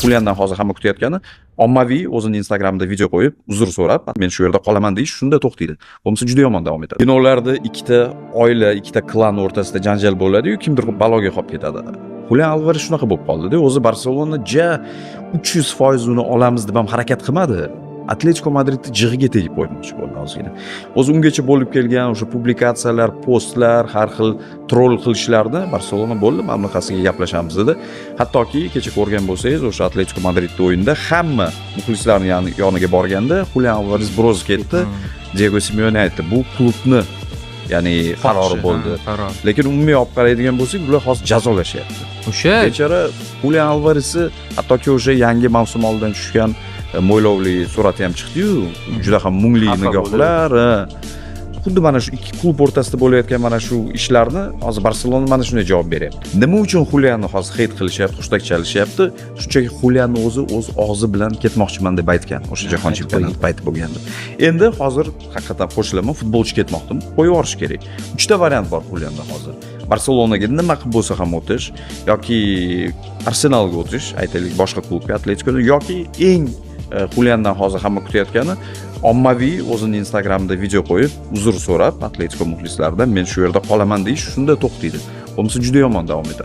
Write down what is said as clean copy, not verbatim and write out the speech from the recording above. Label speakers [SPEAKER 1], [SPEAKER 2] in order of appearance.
[SPEAKER 1] Xuliandan hozir hamma kutayotgani ommaviy o'zini Instagramida video qo'yib, uzr so'rab, men shu yerda qolaman deyish shunda to'xtaydi. Bo'lmasa juda yomon davom etadi. Kinolarda ikkita oila, ikkita klan o'rtasida janjal bo'ladi-yu, kimdir baloga qolib ketadi. Xulian Alvares shunaqa bo'lib qoldi-da. O'zi Barselona 300% uni olamiz deb ham harakat qilmadi. Atletico Madridni jig'iga tegib qo'ymoqchi bo'ldi ozgina. O'zi ungacha bo'lib kelgan o'sha publikatsiyalar, postlar, har xil troll qilishlarni Barselona bo'ldi, mana bunaqasiga gaplashamiz dedi. Hattoki kecha ko'rgan bo'lsangiz, o'sha Atletico Madridda o'yinda hamma muxlislarning yoniga borganda Xulian Alvares biroz ketdi. Diego Simeone aytdi, bu klubni ya'ni qarori bo'ldi. Lekin umumiy olib qaraydigan bo'lsak, ular hozir jazolashyapti.
[SPEAKER 2] O'sha
[SPEAKER 1] bechora Xulian Alvaresni hattoki o'sha yangi mavsum oldidan tushgan mo'ylovli surati ham chiqdi-yu, juda ham mungli nigohlar. Xuddi mana shu ikki klub o'rtasida bo'layotgan mana shu ishlarni hozir Barselona mana shunday javob beryapti. Nima uchun Xulianni hozir heyt qilishyapti, hushtak chalishyapti? Shunchaki Xulianni o'z og'zi bilan ketmoqchiman deb aytgan o'sha jahon chempionati payti bo'lganda. Endi hozir haqiqatan qo'shilaman, futbolchi ketmoqdim, qo'yib yuborish kerak. 3 ta variant bor Xulianda hozir. Barselonaga nima qilib bo'lsa ham o'tish yoki Arsenalga o'tish, aytaylik boshqa klubga, Atleticoga yoki eng Xuliandan hozir hamma kutayotgani ommaviy o'zini Instagramida video qo'yib, uzr so'rab, Atletico muxlislaridan men shu yerda qolaman deyish shunda to'xtaydi. Bo'lmasa juda yomon davom etadi.